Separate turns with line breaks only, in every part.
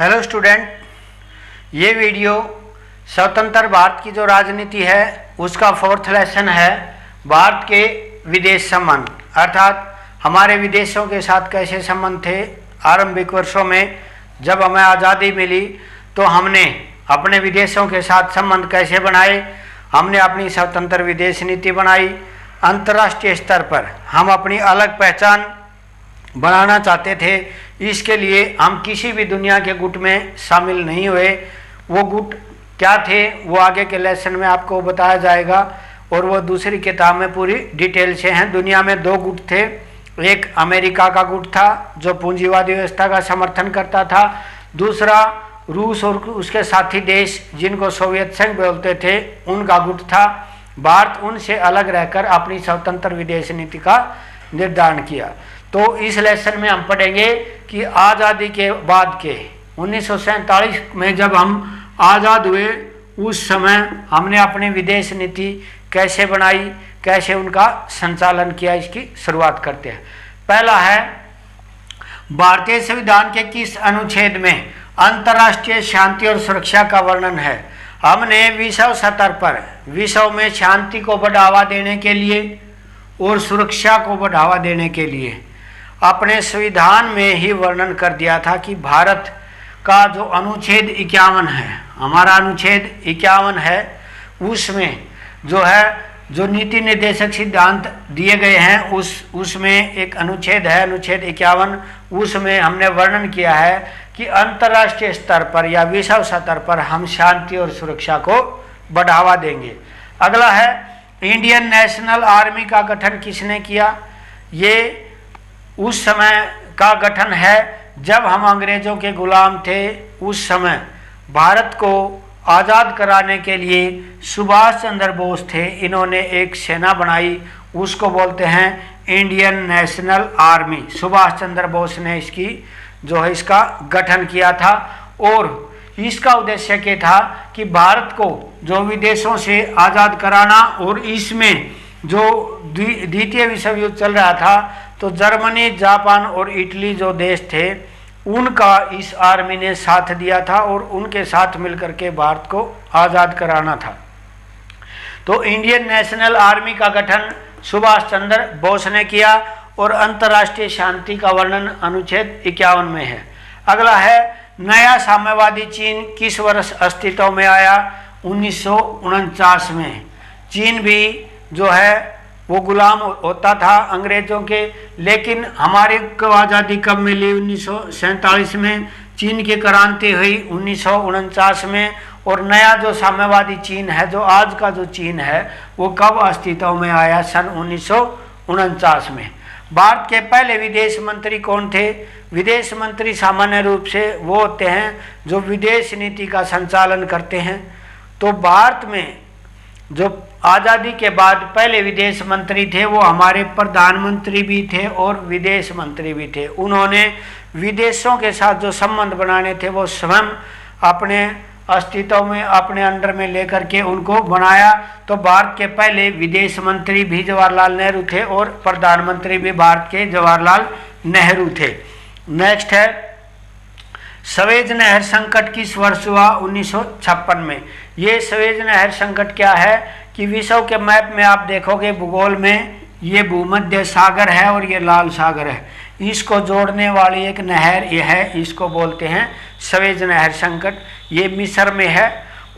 Hello student, ये video स्वतंत्र भारत की जो राजनीति है उसका फोर्थ लेसन है। भारत के विदेश संबंध अर्थात हमारे विदेशों के साथ कैसे संबंध थे। आरंभिक वर्षों में जब हमें आज़ादी मिली तो हमने अपने विदेशों के साथ संबंध कैसे बनाए, हमने अपनी स्वतंत्र विदेश नीति बनाई। अंतर्राष्ट्रीय स्तर पर हम अपनी अलग पहचान बनाना चाहते थे। इसके लिए हम किसी भी दुनिया के गुट में शामिल नहीं हुए। वो गुट क्या थे वो आगे के लेसन में आपको बताया जाएगा और वो दूसरी किताब में पूरी डिटेल से हैं। दुनिया में दो गुट थे, एक अमेरिका का गुट था जो पूंजीवादी व्यवस्था का समर्थन करता था, दूसरा रूस और उसके साथी देश जिनको सोवियत संघ बोलते थे उनका गुट था। भारत उनसे अलग रहकर अपनी स्वतंत्र विदेश नीति का निर्धारण किया। तो इस लेसन में हम पढ़ेंगे कि आज़ादी के बाद के 1947 में जब हम आज़ाद हुए उस समय हमने अपनी विदेश नीति कैसे बनाई, कैसे उनका संचालन किया, इसकी शुरुआत करते हैं। पहला है, भारतीय संविधान के किस अनुच्छेद में अंतर्राष्ट्रीय शांति और सुरक्षा का वर्णन है। हमने विश्व स्तर पर विश्व में शांति को बढ़ावा देने के लिए और सुरक्षा को बढ़ावा देने के लिए अपने संविधान में ही वर्णन कर दिया था कि भारत का जो अनुच्छेद 51 है, हमारा अनुच्छेद 51 है, उसमें जो नीति निर्देशक सिद्धांत दिए गए हैं उसमें एक अनुच्छेद है, अनुच्छेद 51। उसमें हमने वर्णन किया है कि अंतर्राष्ट्रीय स्तर पर या विश्व स्तर पर हम शांति और सुरक्षा को बढ़ावा देंगे। अगला है, इंडियन नेशनल आर्मी का गठन किसने किया। ये उस समय का गठन है जब हम अंग्रेजों के गुलाम थे। उस समय भारत को आज़ाद कराने के लिए सुभाष चंद्र बोस थे, इन्होंने एक सेना बनाई, उसको बोलते हैं Indian national army. Subhash Chandra Bose ने इसका गठन किया था और इसका उद्देश्य क्या था कि भारत को जो विदेशों से आज़ाद कराना, और इसमें जो द्वितीय विश्व युद्ध चल रहा था तो जर्मनी, जापान और इटली जो देश थे उनका इस आर्मी ने साथ दिया था और उनके साथ मिलकर के भारत को आज़ाद कराना था। तो इंडियन नेशनल आर्मी का गठन सुभाष चंद्र बोस ने किया और अंतर्राष्ट्रीय शांति का वर्णन अनुच्छेद 51 में है। अगला है, नया साम्यवादी चीन किस वर्ष अस्तित्व में आया। 1949 में। चीन भी जो है वो गुलाम होता था अंग्रेजों के, लेकिन हमारे को आज़ादी कब मिली। 1947 में। चीन की क्रांति हुई 1949 में। और नया जो साम्यवादी चीन है, जो आज का जो चीन है, वो कब अस्तित्व में आया, सन 1949 में। भारत के पहले विदेश मंत्री कौन थे। विदेश मंत्री सामान्य रूप से वो होते हैं जो विदेश नीति का संचालन करते हैं। तो भारत में जो आज़ादी के बाद पहले विदेश मंत्री थे वो हमारे प्रधानमंत्री भी थे और विदेश मंत्री भी थे। उन्होंने विदेशों के साथ जो संबंध बनाने थे वो स्वयं अपने अस्तित्व में अपने अंडर में लेकर के उनको बनाया। तो भारत के पहले विदेश मंत्री भी जवाहरलाल नेहरू थे और प्रधानमंत्री भी भारत के जवाहरलाल नेहरू थे। नेक्स्ट है, सवेज नहर संकट किस वर्ष हुआ। 1956 में। ये सवेज नहर संकट क्या है कि विश्व के मैप में आप देखोगे भूगोल में ये भूमध्य सागर है और ये लाल सागर है, इसको जोड़ने वाली एक नहर ये है, इसको बोलते हैं सवेज नहर संकट। ये मिस्र में है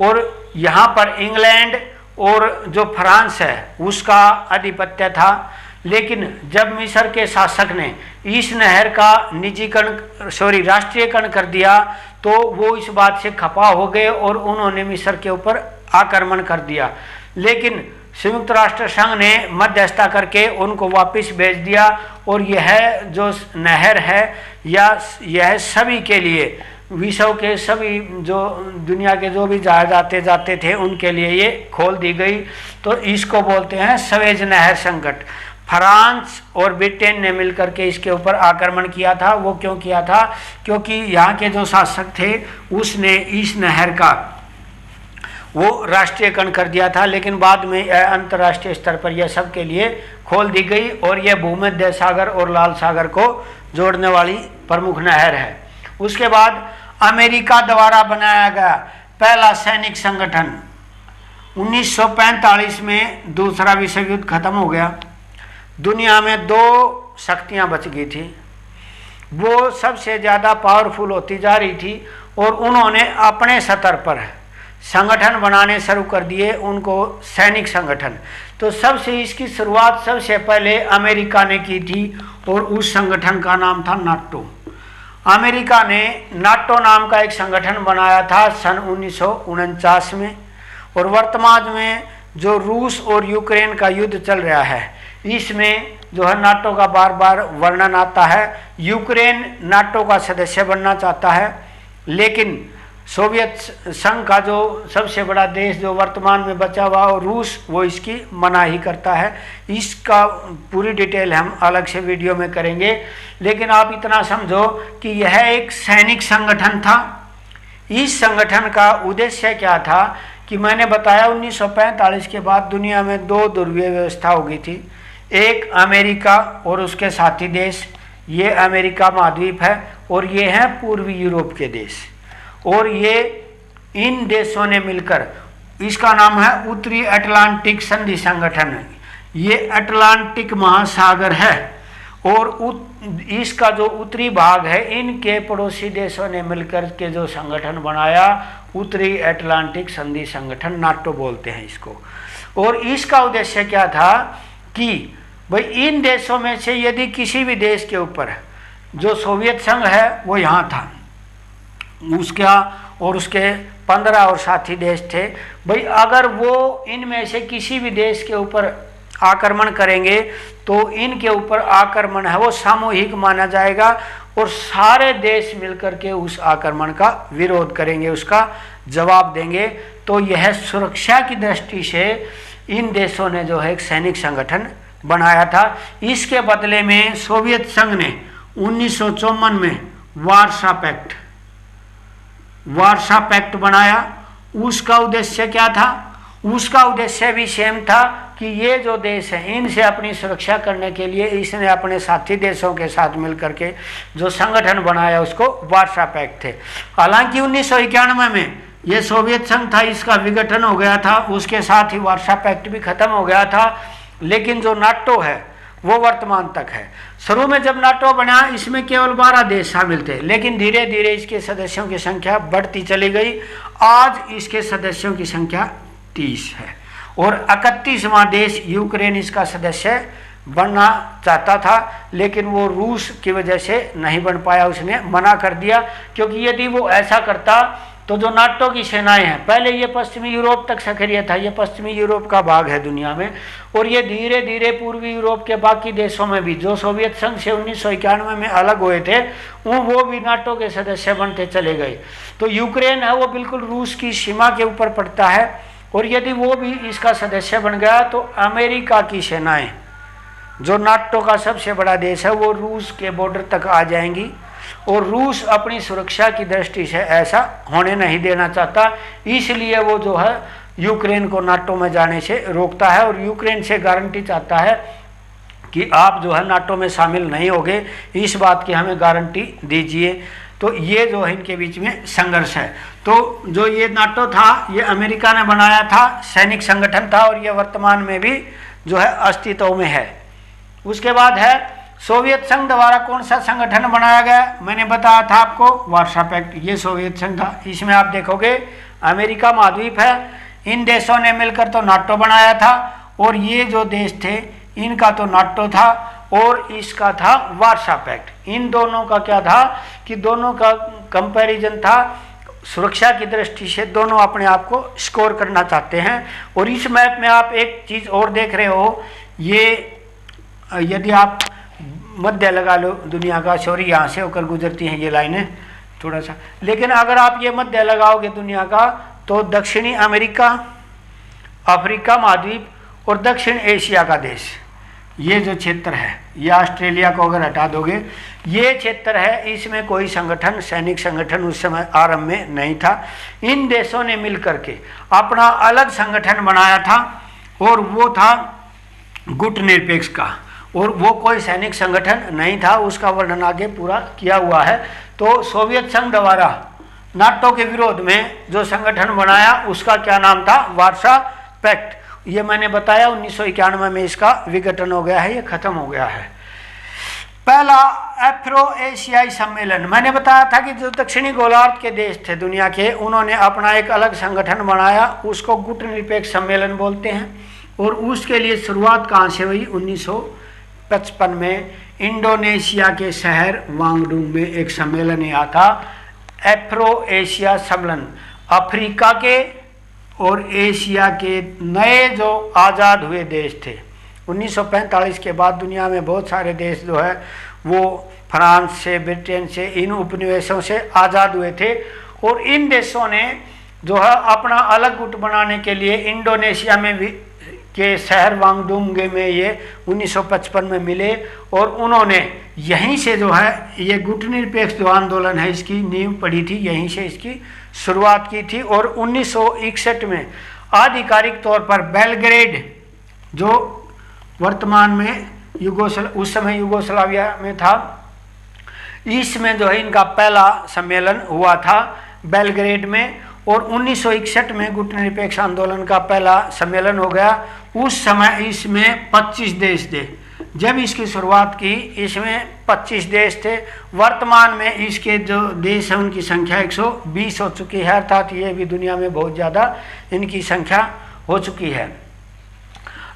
और यहाँ पर इंग्लैंड और जो फ्रांस है उसका आधिपत्य था। लेकिन जब मिस्र के शासक ने इस नहर का राष्ट्रीयकरण कर दिया तो वो इस बात से खफा हो गए और उन्होंने मिस्र के ऊपर आक्रमण कर दिया। लेकिन संयुक्त राष्ट्र संघ ने मध्यस्थता करके उनको वापस भेज दिया और यह जो नहर है या यह सभी के लिए, विश्व के सभी जो दुनिया के जो भी जहाज आते जाते थे उनके लिए ये खोल दी गई। तो इसको बोलते हैं सवेज नहर संकट। फ्रांस और ब्रिटेन ने मिलकर के इसके ऊपर आक्रमण किया था। वो क्यों किया था, क्योंकि यहाँ के जो शासक थे उसने इस नहर का वो राष्ट्रीयकरण कर दिया था। लेकिन बाद में अंतर्राष्ट्रीय स्तर पर यह सब के लिए खोल दी गई और यह भूमध्य सागर और लाल सागर को जोड़ने वाली प्रमुख नहर है। उसके बाद अमेरिका द्वारा बनाया गया पहला सैनिक संगठन। 1945 में दूसरा विश्व युद्ध खत्म हो गया। दुनिया में दो शक्तियां बच गई थी, वो सबसे ज़्यादा पावरफुल होती जा रही थी और उन्होंने अपने स्तर पर संगठन बनाने शुरू कर दिए, उनको सैनिक संगठन। तो सबसे इसकी शुरुआत सबसे पहले अमेरिका ने की थी और उस संगठन का नाम था नाटो। अमेरिका ने नाटो नाम का एक संगठन बनाया था सन 1949 में। और वर्तमान में जो रूस और यूक्रेन का युद्ध चल रहा है, इसमें जो है नाटो का बार बार वर्णन आता है। यूक्रेन नाटो का सदस्य बनना चाहता है, लेकिन सोवियत संघ का जो सबसे बड़ा देश जो वर्तमान में बचा हुआ और रूस, वो इसकी मनाही करता है। इसका पूरी डिटेल हम अलग से वीडियो में करेंगे, लेकिन आप इतना समझो कि यह एक सैनिक संगठन था। इस संगठन का उद्देश्य क्या था कि मैंने बताया 1945 के बाद दुनिया में दो ध्रुवीय व्यवस्था हो गई थी, एक अमेरिका और उसके साथी देश, ये अमेरिका महाद्वीप है, और ये हैं पूर्वी यूरोप के देश। और ये इन देशों ने मिलकर, इसका नाम है उत्तरी अटलांटिक संधि संगठन। ये अटलांटिक महासागर है और इसका जो उत्तरी भाग है, इनके पड़ोसी देशों ने मिलकर के जो संगठन बनाया, उत्तरी अटलांटिक संधि संगठन, नाटो बोलते हैं इसको। और इसका उद्देश्य क्या था कि भाई इन देशों में से यदि किसी भी देश के ऊपर, जो सोवियत संघ है वो यहाँ था, उसका और उसके 15 और साथी देश थे, भाई अगर वो इनमें से किसी भी देश के ऊपर आक्रमण करेंगे तो इनके ऊपर आक्रमण है वो सामूहिक माना जाएगा और सारे देश मिलकर के उस आक्रमण का विरोध करेंगे, उसका जवाब देंगे। तो यह सुरक्षा की दृष्टि से इन देशों ने जो है एक सैनिक संगठन बनाया था। इसके बदले में सोवियत संघ ने 1954 में वार्सा पैक्ट बनाया। उसका उद्देश्य क्या था? उसका उद्देश्य भी सेम था कि ये जो देश है इनसे अपनी सुरक्षा करने के लिए इसने अपने साथी देशों के साथ मिलकर के जो संगठन बनाया उसको वार्सा पैक्ट थे। हालांकि 1991 में ये सोवियत संघ था, इसका विघटन हो गया था, उसके साथ ही वार्सा पैक्ट भी खत्म हो गया था। लेकिन जो नाटो है वो वर्तमान तक है। शुरू में जब नाटो बना इसमें केवल 12 देश शामिल थे, लेकिन धीरे धीरे इसके सदस्यों की संख्या बढ़ती चली गई। आज इसके सदस्यों की संख्या 30 है और 31वां देश यूक्रेन इसका सदस्य बनना चाहता था, लेकिन वो रूस की वजह से नहीं बन पाया, उसने मना कर दिया। क्योंकि यदि वो ऐसा करता तो जो नाटो की सेनाएं हैं, पहले ये पश्चिमी यूरोप तक सक्रिय था, ये पश्चिमी यूरोप का भाग है दुनिया में, और ये धीरे धीरे पूर्वी यूरोप के बाकी देशों में भी जो सोवियत संघ से 1991 में अलग हुए थे वो भी नाटो के सदस्य बनते चले गए। तो यूक्रेन है वो बिल्कुल रूस की सीमा के ऊपर पड़ता है, और यदि वो भी इसका सदस्य बन गया तो अमेरिका की सेनाएं, जो नाटो का सबसे बड़ा देश है, वो रूस के बॉर्डर तक आ जाएंगी। और रूस अपनी सुरक्षा की दृष्टि से ऐसा होने नहीं देना चाहता, इसलिए वो जो है यूक्रेन को नाटो में जाने से रोकता है और यूक्रेन से गारंटी चाहता है कि आप जो है नाटो में शामिल नहीं होगे, इस बात की हमें गारंटी दीजिए। तो ये जो है इनके बीच में संघर्ष है। तो जो ये नाटो था ये अमेरिका ने बनाया था, सैनिक संगठन था, और ये वर्तमान में भी जो है अस्तित्व में है। उसके बाद है सोवियत संघ द्वारा कौन सा संगठन बनाया गया? मैंने बताया था आपको वार्सा पैक्ट, ये सोवियत संघ था। इसमें आप देखोगे अमेरिका महाद्वीप है, इन देशों ने मिलकर तो नाटो बनाया था, और ये जो देश थे इनका तो नाटो था और इसका था वार्सा पैक्ट। इन दोनों का क्या था कि दोनों का कंपैरिजन था, सुरक्षा की दृष्टि से दोनों अपने आप को स्कोर करना चाहते हैं। और इस मैप में आप एक चीज़ और देख रहे हो, ये यदि आप मध्य लगा लो दुनिया का, सॉरी यहाँ से होकर गुजरती हैं ये लाइनें थोड़ा सा, लेकिन अगर आप ये मध्य लगाओगे दुनिया का तो दक्षिणी अमेरिका, अफ्रीका महाद्वीप और दक्षिण एशिया का देश, ये जो क्षेत्र है, ये ऑस्ट्रेलिया को अगर हटा दोगे, ये क्षेत्र है, इसमें कोई संगठन, सैनिक संगठन उस समय आरंभ में नहीं था। इन देशों ने मिलकर के अपना अलग संगठन बनाया था और वो था गुट निरपेक्ष का, और वो कोई सैनिक संगठन नहीं था, उसका वर्णन आगे पूरा किया हुआ है। तो सोवियत संघ द्वारा नाटो के विरोध में जो संगठन बनाया उसका क्या नाम था? Warsaw pact. ये मैंने बताया 1991 में इसका विघटन हो गया है, ये खत्म हो गया है। पहला अफ्रो एशियाई सम्मेलन, मैंने बताया था कि जो दक्षिणी गोलार्ध के देश थे दुनिया के, उन्होंने अपना एक अलग संगठन बनाया, उसको गुटनिरपेक्ष सम्मेलन बोलते हैं। और उसके लिए शुरुआत कहाँ से हुई? 1955 में इंडोनेशिया के शहर वांगडुंग में एक सम्मेलन यहाँ था, अफ्रो एशिया सम्मेलन। अफ्रीका के और एशिया के नए जो आज़ाद हुए देश थे, 1945 के बाद दुनिया में बहुत सारे देश जो है वो फ्रांस से, ब्रिटेन से, इन उपनिवेशों से आज़ाद हुए थे। और इन देशों ने जो है अपना अलग गुट बनाने के लिए इंडोनेशिया में भी के शहर वांगडुंग में ये 1955 में मिले और उन्होंने यहीं से जो है ये गुटनिरपेक्ष जो आंदोलन है इसकी नींव पड़ी थी, यहीं से इसकी शुरुआत की थी। और 1961 में आधिकारिक तौर पर बेलग्रेड, जो वर्तमान में उस समय यूगोस्लाविया में था, इसमें जो है इनका पहला सम्मेलन हुआ था बेलग्रेड में। और 1961 में गुटनिरपेक्ष आंदोलन का पहला सम्मेलन हो गया। उस समय इसमें 25 देश थे। जब इसकी शुरुआत की इसमें 25 देश थे। वर्तमान में इसके जो देश हैं उनकी संख्या 120 हो चुकी है, अर्थात ये भी दुनिया में बहुत ज़्यादा इनकी संख्या हो चुकी है।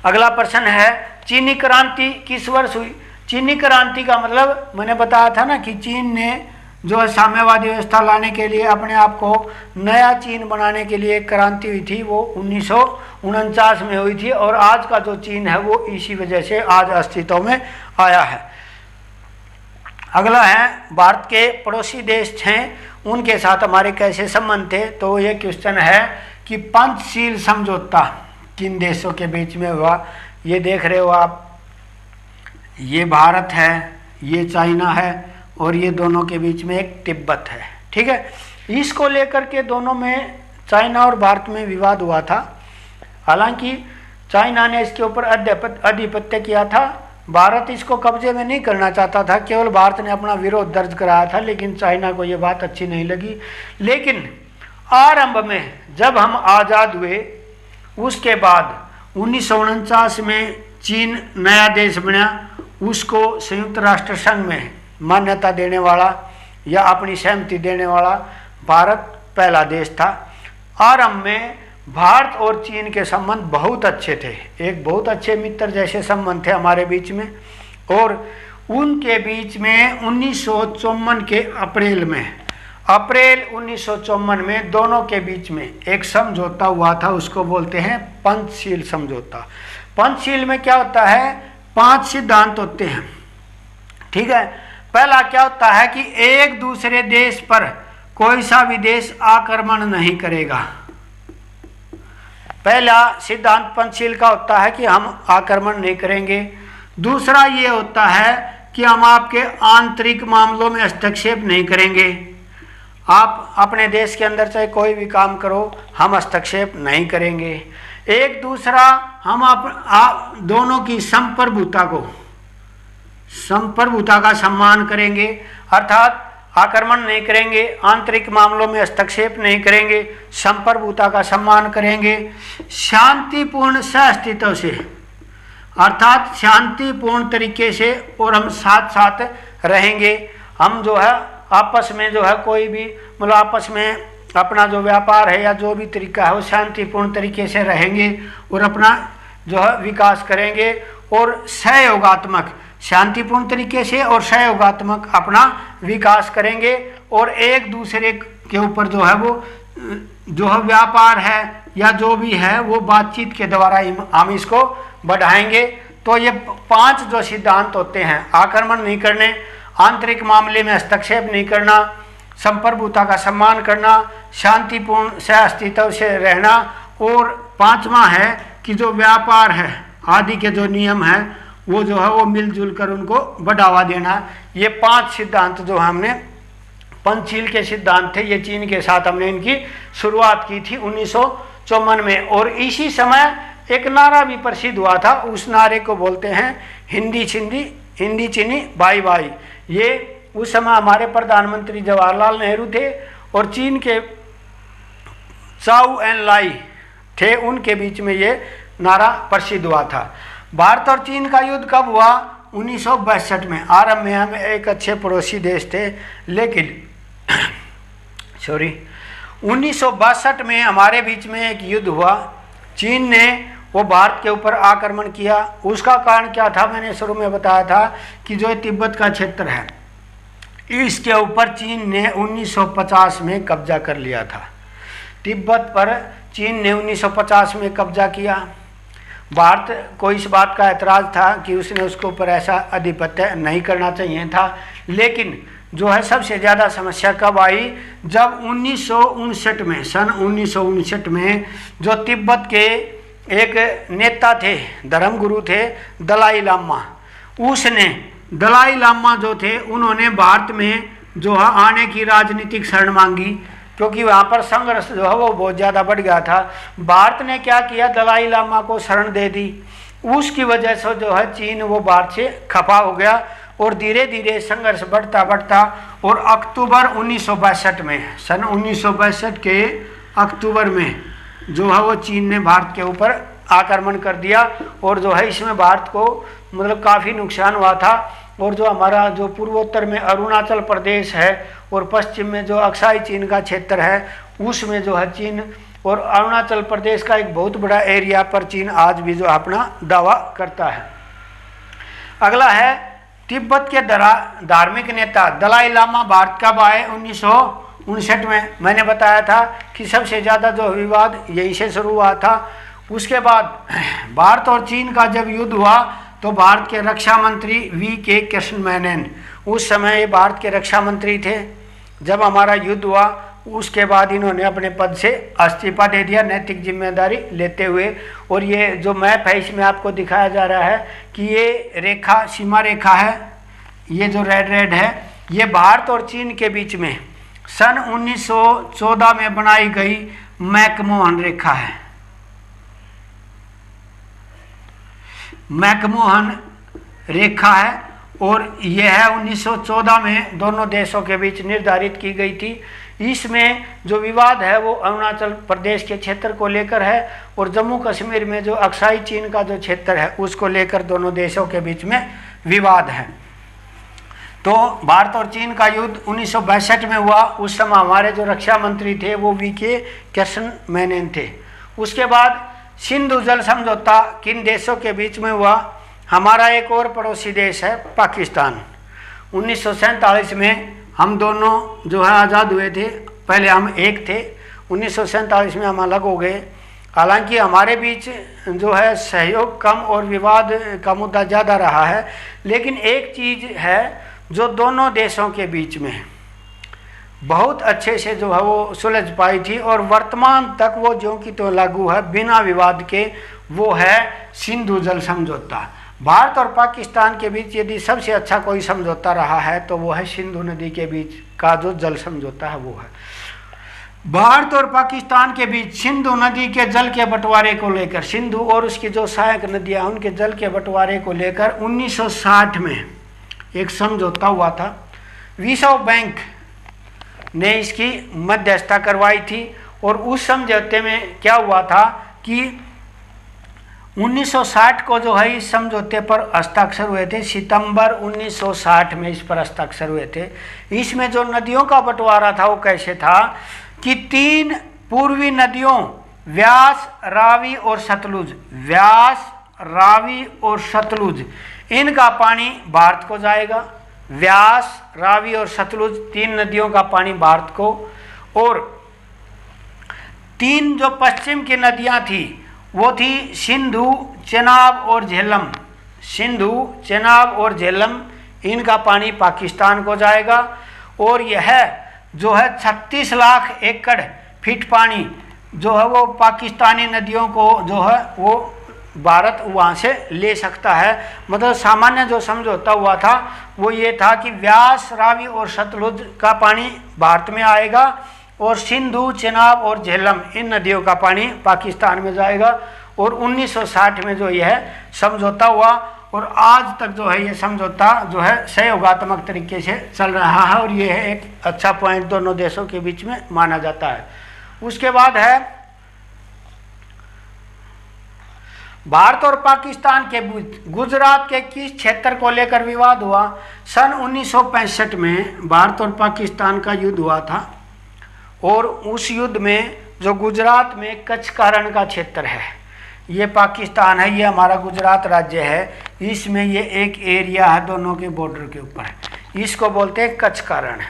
अगला प्रश्न है, चीनी क्रांति किस वर्ष हुई? चीनी क्रांति का मतलब मैंने बताया था ना कि चीन ने जो है साम्यवादी व्यवस्था लाने के लिए, अपने आप को नया चीन बनाने के लिए एक क्रांति हुई थी, वो 1949 में हुई थी। और आज का जो चीन है वो इसी वजह से आज अस्तित्व में आया है। अगला है, भारत के पड़ोसी देश हैं उनके साथ हमारे कैसे संबंध थे? तो ये क्वेश्चन है कि पंचशील समझौता किन देशों के बीच में हुआ? ये देख रहे हो आप, ये भारत है, ये चाइना है और ये दोनों के बीच में एक तिब्बत है। ठीक है, इसको लेकर के दोनों में चाइना और भारत में विवाद हुआ था। हालांकि चाइना ने इसके ऊपर आधिपत्य किया था, भारत इसको कब्जे में नहीं करना चाहता था, केवल भारत ने अपना विरोध दर्ज कराया था। लेकिन चाइना को ये बात अच्छी नहीं लगी। लेकिन आरंभ में जब हम आज़ाद हुए उसके बाद 1949 में चीन नया देश बना, उसको संयुक्त राष्ट्र संघ में मान्यता देने वाला या अपनी सहमति देने वाला भारत पहला देश था। आरंभ में भारत और चीन के संबंध बहुत अच्छे थे, एक बहुत अच्छे मित्र जैसे संबंध थे हमारे बीच में। और उनके बीच में 1954 के अप्रैल 1954 में दोनों के बीच में एक समझौता हुआ था, उसको बोलते हैं पंचशील समझौता। पंचशील में क्या होता है? 5 सिद्धांत होते हैं। ठीक है, पहला क्या होता है कि एक दूसरे देश पर कोई सा भी देश आक्रमण नहीं करेगा। पहला सिद्धांत पंचशील का होता है कि हम आक्रमण नहीं करेंगे। दूसरा ये होता है कि हम आपके आंतरिक मामलों में हस्तक्षेप नहीं करेंगे। आप अपने देश के अंदर चाहे कोई भी काम करो, हम हस्तक्षेप नहीं करेंगे। एक दूसरा, हम आप दोनों की संप्रभुता का सम्मान करेंगे, अर्थात आक्रमण नहीं करेंगे, आंतरिक मामलों में हस्तक्षेप नहीं करेंगे, संप्रभुता का सम्मान करेंगे। शांतिपूर्ण सहअस्तित्व से, अर्थात शांतिपूर्ण तरीके से, और हम साथ साथ रहेंगे। हम जो है आपस में जो है कोई भी मतलब आपस में अपना जो व्यापार है या जो भी तरीका है वो शांतिपूर्ण तरीके से रहेंगे और अपना जो है विकास करेंगे। और सहयोगात्मक, शांतिपूर्ण तरीके से और सहयोगात्मक अपना विकास करेंगे। और एक दूसरे के ऊपर जो है वो जो है व्यापार है या जो भी है वो बातचीत के द्वारा हम इसको बढ़ाएंगे। तो ये 5 जो सिद्धांत होते हैं, आक्रमण नहीं करने, आंतरिक मामले में हस्तक्षेप नहीं करना, संप्रभुता का सम्मान करना, शांतिपूर्ण सहअस्तित्व से रहना, और 5वां है कि जो व्यापार है आदि के जो नियम हैं वो जो है वो मिलजुल कर उनको बढ़ावा देना। ये 5 सिद्धांत जो हमने पंचशील के सिद्धांत थे, ये चीन के साथ हमने इनकी शुरुआत की थी 1954 में। और इसी समय एक नारा भी प्रसिद्ध हुआ था, उस नारे को बोलते हैं हिंदी चीनी बाई बाई। ये उस समय हमारे प्रधानमंत्री जवाहरलाल नेहरू थे और चीन के चाउ एन लाई थे, उनके बीच में ये नारा प्रसिद्ध हुआ था। भारत और चीन का युद्ध कब हुआ? 1962 में। आरंभ में हम एक अच्छे पड़ोसी देश थे, लेकिन 1962 में हमारे बीच में एक युद्ध हुआ। चीन ने वो भारत के ऊपर आक्रमण किया। उसका कारण क्या था? मैंने शुरू में बताया था कि जो तिब्बत का क्षेत्र है, इसके ऊपर चीन ने 1950 में कब्जा कर लिया था। तिब्बत पर चीन ने 1950 में कब्जा किया। भारत को इस बात का ऐतराज़ था कि उसने उसके ऊपर ऐसा आधिपत्य नहीं करना चाहिए था। लेकिन जो है सबसे ज़्यादा समस्या कब आई? जब 1959 में, सन 1959 में जो तिब्बत के एक नेता थे, धर्मगुरु थे दलाई लामा, उसने दलाई लामा जो थे उन्होंने भारत में जो है आने की राजनीतिक शरण मांगी, क्योंकि वहाँ पर संघर्ष जो है वो बहुत ज़्यादा बढ़ गया था। भारत ने क्या किया? दलाई लामा को शरण दे दी। उसकी वजह से जो है चीन वो भारत से खफा हो गया और धीरे धीरे संघर्ष बढ़ता बढ़ता और अक्टूबर 1962 में, सन 1962 के अक्टूबर में जो है वो चीन ने भारत के ऊपर आक्रमण कर दिया। और जो है इसमें भारत को मतलब काफ़ी नुकसान हुआ था। और जो हमारा जो पूर्वोत्तर में अरुणाचल प्रदेश है और पश्चिम में जो अक्साई चीन का क्षेत्र है, उसमें जो है चीन और अरुणाचल प्रदेश का एक बहुत बड़ा एरिया पर चीन आज भी जो अपना दावा करता है। अगला है तिब्बत के धार्मिक नेता दलाई लामा भारत कब आए? 1959 में। मैंने बताया था कि सबसे ज़्यादा जो विवाद यहीं से शुरू हुआ था। उसके बाद भारत और चीन का जब युद्ध हुआ तो भारत के रक्षा मंत्री V.K. कृष्ण मेनन उस समय भारत के रक्षा मंत्री थे। जब हमारा युद्ध हुआ उसके बाद इन्होंने अपने पद से इस्तीफा दे दिया, नैतिक जिम्मेदारी लेते हुए। और ये जो मैप है इसमें आपको दिखाया जा रहा है कि ये रेखा सीमा रेखा है, ये जो रेड है ये भारत और चीन के बीच में सन 1914 में बनाई गई मैकमोहन रेखा है। मैकमोहन रेखा है और यह है 1914 में दोनों देशों के बीच निर्धारित की गई थी। इसमें जो विवाद है वो अरुणाचल प्रदेश के क्षेत्र को लेकर है और जम्मू कश्मीर में जो अक्साई चीन का जो क्षेत्र है उसको लेकर दोनों देशों के बीच में विवाद है। तो भारत और चीन का युद्ध 1962 में हुआ। उस समय हमारे जो रक्षा मंत्री थे वो V.K. कृष्ण मेनन थे। उसके बाद सिंधु जल समझौता किन देशों के बीच में हुआ? हमारा एक और पड़ोसी देश है पाकिस्तान। 1947 में हम दोनों जो है आज़ाद हुए थे। पहले हम एक थे, 1947 में हम अलग हो गए। हालांकि हमारे बीच जो है सहयोग कम और विवाद का मुद्दा ज़्यादा रहा है, लेकिन एक चीज़ है जो दोनों देशों के बीच में बहुत अच्छे से जो है वो सुलझ पाई थी और वर्तमान तक वो जो कि तो लागू है बिना विवाद के, वो है सिंधु जल समझौता। भारत और पाकिस्तान के बीच यदि सबसे अच्छा कोई समझौता रहा है तो वो है सिंधु नदी के बीच का जो जल समझौता है वो है। भारत और पाकिस्तान के बीच सिंधु नदी के जल के बंटवारे को लेकर, सिंधु और उसकी जो सहायक नदियाँ उनके जल के बंटवारे को लेकर 1960 में एक समझौता हुआ था। विश्व बैंक ने इसकी मध्यस्थता करवाई थी और उस समझौते में क्या हुआ था कि 1960 को जो है इस समझौते पर हस्ताक्षर हुए थे। सितंबर 1960 में इस पर हस्ताक्षर हुए थे। इसमें जो नदियों का बंटवारा था वो कैसे था कि 3 पूर्वी नदियों व्यास, रावी और सतलुज, व्यास, रावी और सतलुज, इनका पानी भारत को जाएगा। व्यास, रावी और सतलुज 3 नदियों का पानी भारत को, और 3 जो पश्चिम की नदियां थी वो थी सिंधु, चेनाब और झेलम। सिंधु, चेनाब और झेलम, इनका पानी पाकिस्तान को जाएगा। और यह जो है 36 लाख एकड़ फीट पानी जो है वो पाकिस्तानी नदियों को जो है वो भारत वहाँ से ले सकता है। मतलब सामान्य जो समझौता हुआ था वो ये था कि व्यास, रावी और सतलुज का पानी भारत में आएगा और सिंधु, चेनाब और झेलम इन नदियों का पानी पाकिस्तान में जाएगा। और 1960 में जो यह समझौता हुआ और आज तक जो है ये समझौता जो है सहयोगात्मक तरीके से चल रहा है और ये है एक अच्छा पॉइंट दोनों देशों के बीच में माना जाता है। उसके बाद है भारत और पाकिस्तान के बीच गुजरात के किस क्षेत्र को लेकर विवाद हुआ। सन 1965 में भारत और पाकिस्तान का युद्ध हुआ था और उस युद्ध में जो गुजरात में कच्छ का रण का क्षेत्र है, ये पाकिस्तान है, ये हमारा गुजरात राज्य है, इसमें ये एक एरिया है दोनों के बॉर्डर के ऊपर, इसको बोलते हैं कच्छ का रण।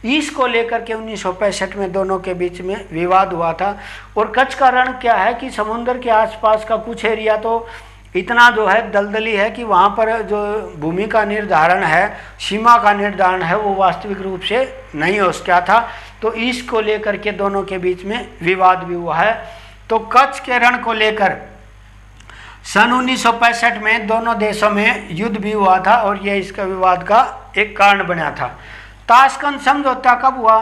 इसको लेकर के 1965 में दोनों के बीच में विवाद हुआ था। और कच्छ का रण क्या है कि समुद्र के आसपास का कुछ एरिया तो इतना जो है दलदली है कि वहाँ पर जो भूमि का निर्धारण है, सीमा का निर्धारण है, वो वास्तविक रूप से नहीं हो सका था। तो इसको लेकर के दोनों के बीच में विवाद भी हुआ है। तो कच्छ के रण को लेकर सन 1965 में दोनों देशों में युद्ध भी हुआ था और यह इसका विवाद का एक कारण बना था। ताशकंद समझौता कब हुआ?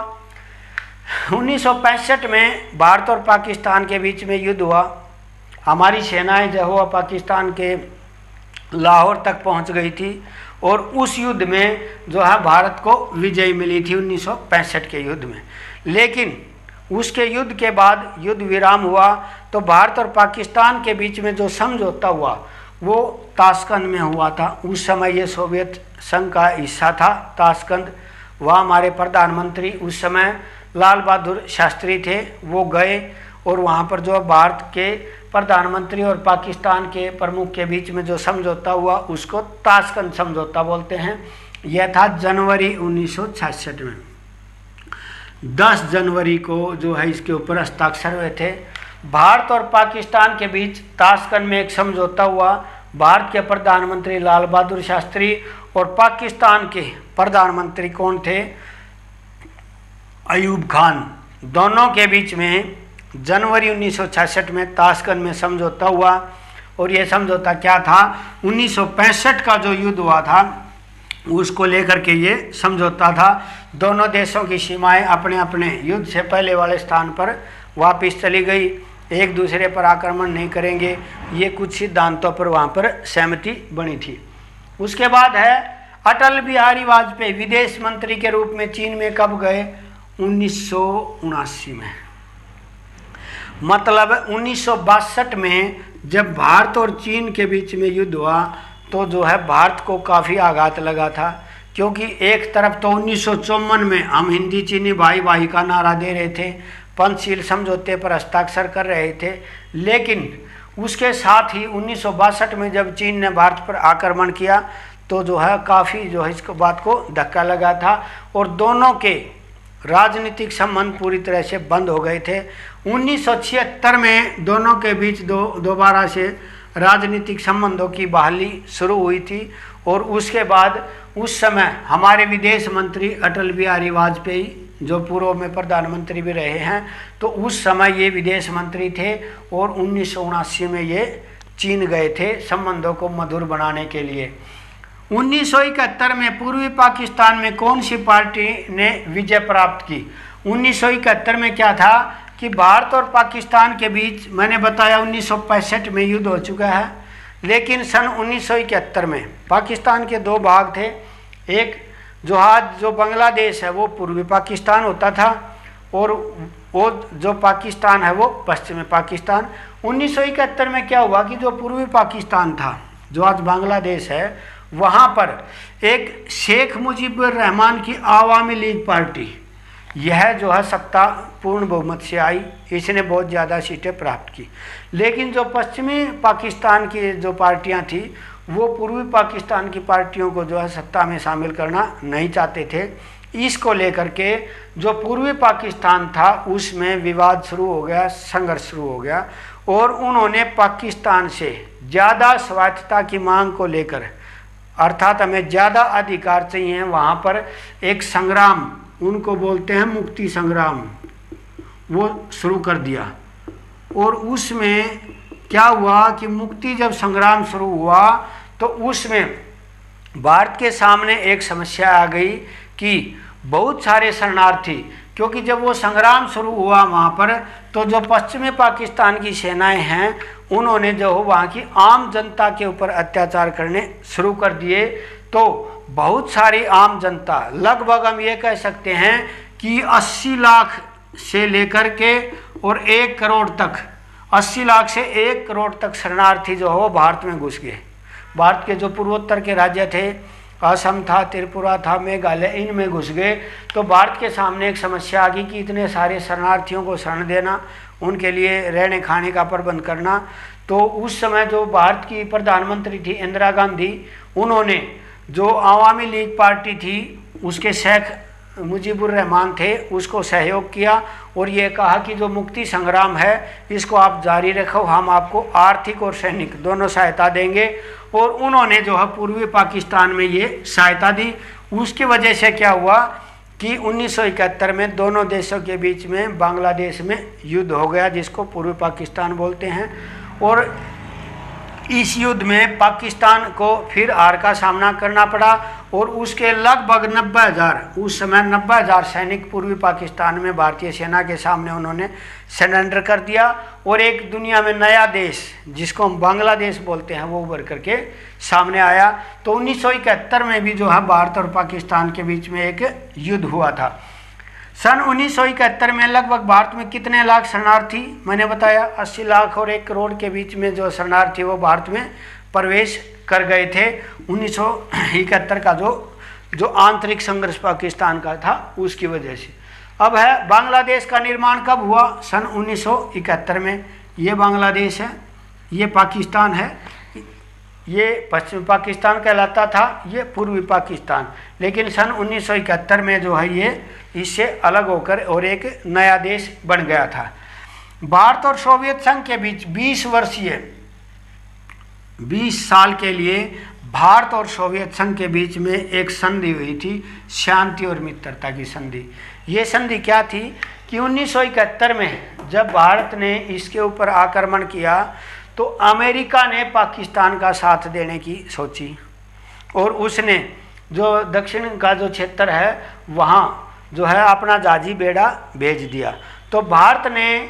1965 में भारत और पाकिस्तान के बीच में युद्ध हुआ। हमारी सेनाएं जो हुआ पाकिस्तान के लाहौर तक पहुंच गई थी और उस युद्ध में जो है भारत को विजय मिली थी 1965 के युद्ध में। लेकिन उसके युद्ध के बाद युद्ध विराम हुआ तो भारत और पाकिस्तान के बीच में जो समझौता हुआ वो ताशकंद में हुआ था। उस समय ये सोवियत संघ का हिस्सा था ताशकंद। वहाँ हमारे प्रधानमंत्री उस समय लाल बहादुर शास्त्री थे, वो गए और वहाँ पर जो भारत के प्रधानमंत्री और पाकिस्तान के प्रमुख के बीच में जो समझौता हुआ उसको ताशकंद समझौता बोलते हैं। यह था जनवरी 1966 में, 10 जनवरी को जो है इसके ऊपर हस्ताक्षर हुए थे। भारत और पाकिस्तान के बीच ताशकंद में एक समझौता हुआ। भारत के प्रधानमंत्री लाल बहादुर शास्त्री और पाकिस्तान के प्रधानमंत्री कौन थे? अयूब खान। दोनों के बीच में जनवरी 1966 में ताशकंद में समझौता हुआ। और ये समझौता क्या था? 1965 का जो युद्ध हुआ था उसको लेकर के ये समझौता था। दोनों देशों की सीमाएं अपने अपने युद्ध से पहले वाले स्थान पर वापस चली गई, एक दूसरे पर आक्रमण नहीं करेंगे, ये कुछ सिद्धांतों पर वहाँ पर सहमति बनी थी। उसके बाद है अटल बिहारी वाजपेयी विदेश मंत्री के रूप में चीन में कब गए? 1979 में। मतलब 1962 में जब भारत और चीन के बीच में युद्ध हुआ तो जो है भारत को काफ़ी आघात लगा था, क्योंकि एक तरफ तो 1954 में हम हिंदी चीनी भाई भाई का नारा दे रहे थे, पंचशील समझौते पर हस्ताक्षर कर रहे थे, लेकिन उसके साथ ही 1962 में जब चीन ने भारत पर आक्रमण किया तो जो है काफ़ी जो है इसको बात को धक्का लगा था और दोनों के राजनीतिक संबंध पूरी तरह से बंद हो गए थे। 1976 में दोनों के बीच दोबारा से राजनीतिक संबंधों की बहाली शुरू हुई थी और उसके बाद उस समय हमारे विदेश मंत्री अटल बिहारी वाजपेयी जो पूर्व में प्रधानमंत्री भी रहे हैं, तो उस समय ये विदेश मंत्री थे और 1979 में ये चीन गए थे संबंधों को मधुर बनाने के लिए। 1971 में पूर्वी पाकिस्तान में कौन सी पार्टी ने विजय प्राप्त की? 1971 में क्या था कि भारत और पाकिस्तान के बीच मैंने बताया 1965 में युद्ध हो चुका है, लेकिन सन 1971 में पाकिस्तान के दो भाग थे। एक जो आज जो बांग्लादेश है वो पूर्वी पाकिस्तान होता था और वो जो पाकिस्तान है वो पश्चिमी पाकिस्तान। 1971 में क्या हुआ कि जो पूर्वी पाकिस्तान था जो आज बांग्लादेश है, वहाँ पर एक शेख मुजीबुर रहमान की आवामी लीग पार्टी यह जो है सत्ता पूर्ण बहुमत से आई, इसने बहुत ज़्यादा सीटें प्राप्त की। लेकिन जो पश्चिमी पाकिस्तान की जो पार्टियां थी वो पूर्वी पाकिस्तान की पार्टियों को जो है सत्ता में शामिल करना नहीं चाहते थे। इसको लेकर के जो पूर्वी पाकिस्तान था उसमें विवाद शुरू हो गया, संघर्ष शुरू हो गया और उन्होंने पाकिस्तान से ज़्यादा स्वायत्तता की मांग को लेकर, अर्थात हमें ज़्यादा अधिकार चाहिए, वहाँ पर एक संग्राम, उनको बोलते हैं मुक्ति संग्राम, वो शुरू कर दिया। और उसमें क्या हुआ कि मुक्ति जब संग्राम शुरू हुआ तो उसमें भारत के सामने एक समस्या आ गई कि बहुत सारे शरणार्थी क्योंकि जब वो संग्राम शुरू हुआ वहाँ पर, तो जो पश्चिमी पाकिस्तान की सेनाएं हैं उन्होंने जो वहाँ की आम जनता के ऊपर अत्याचार करने शुरू कर दिए। तो बहुत सारी आम जनता, लगभग हम ये कह सकते हैं कि 80 लाख से लेकर के और 1 करोड़ तक, 80 लाख से 1 करोड़ तक शरणार्थी जो है वो भारत में घुस गए। भारत के जो पूर्वोत्तर के राज्य थे, असम था, त्रिपुरा था, मेघालय, इनमें घुस गए। तो भारत के सामने एक समस्या आ गई कि इतने सारे शरणार्थियों को शरण देना, उनके लिए रहने खाने का प्रबंध करना। तो उस समय जो भारत की प्रधानमंत्री थी इंदिरा गांधी, उन्होंने जो आवामी लीग पार्टी थी उसके शेख मुजीबुर रहमान थे, उसको सहयोग किया और ये कहा कि जो मुक्ति संग्राम है इसको आप जारी रखो, हम आपको आर्थिक और सैनिक दोनों सहायता देंगे। और उन्होंने जो है पूर्वी पाकिस्तान में ये सहायता दी। उसकी वजह से क्या हुआ कि 1971 में दोनों देशों के बीच में बांग्लादेश में युद्ध हो गया, जिसको पूर्वी पाकिस्तान बोलते हैं। और इस युद्ध में पाकिस्तान को फिर हार का सामना करना पड़ा और उसके लगभग 90,000, उस समय 90,000 सैनिक पूर्वी पाकिस्तान में भारतीय सेना के सामने उन्होंने सरेंडर कर दिया और एक दुनिया में नया देश जिसको हम बांग्लादेश बोलते हैं वो उभर करके सामने आया। तो 1971 में भी जो है भारत और पाकिस्तान के बीच में एक युद्ध हुआ था। सन 1971 में लगभग भारत में कितने लाख शरणार्थी, मैंने बताया 80 लाख और 1 करोड़ के बीच में जो शरणार्थी वो भारत में प्रवेश कर गए थे। 1971 का जो आंतरिक संघर्ष पाकिस्तान का था उसकी वजह से। अब है बांग्लादेश का निर्माण कब हुआ? सन 1971 में। ये बांग्लादेश है, ये पाकिस्तान है, ये पश्चिमी पाकिस्तान कहलाता था, ये पूर्वी पाकिस्तान। लेकिन सन 1971 में जो है ये इससे अलग होकर और एक नया देश बन गया था। भारत और सोवियत संघ के बीच 20 साल के लिए भारत और सोवियत संघ के बीच में एक संधि हुई थी, शांति और मित्रता की संधि। ये संधि क्या थी कि 1971 में जब भारत ने इसके ऊपर आक्रमण किया तो अमेरिका ने पाकिस्तान का साथ देने की सोची और उसने जो दक्षिण का जो क्षेत्र है वहाँ जो है अपना जहाजी बेड़ा भेज दिया। तो भारत ने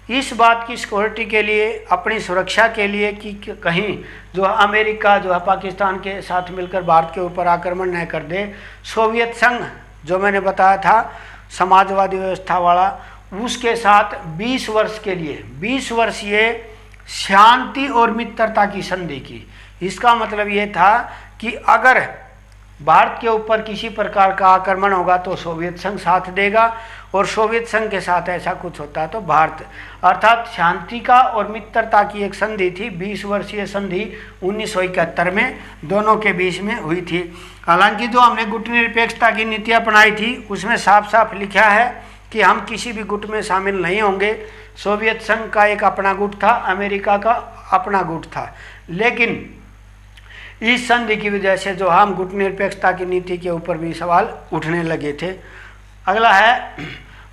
इस बात की सिक्योरिटी के लिए, अपनी सुरक्षा के लिए कि कहीं जो अमेरिका जो है पाकिस्तान के साथ मिलकर भारत के ऊपर आक्रमण न कर दे, सोवियत संघ जो मैंने बताया था समाजवादी व्यवस्था वाला, उसके साथ 20 वर्ष के लिए 20 वर्षीय शांति और मित्रता की संधि की। इसका मतलब ये था कि अगर भारत के ऊपर किसी प्रकार का आक्रमण होगा तो सोवियत संघ साथ देगा और सोवियत संघ के साथ ऐसा कुछ होता तो भारत, अर्थात शांति का और मित्रता की एक संधि थी। 20 वर्षीय संधि 1971 में दोनों के बीच में हुई थी। हालांकि जो हमने गुट निरपेक्षता की नीति अपनाई थी उसमें साफ साफ लिखा है कि हम किसी भी गुट में शामिल नहीं होंगे। सोवियत संघ का एक अपना गुट था, अमेरिका का अपना गुट था, लेकिन इस संधि की वजह से जो हम गुट निरपेक्षता की नीति के ऊपर भी सवाल उठने लगे थे। अगला है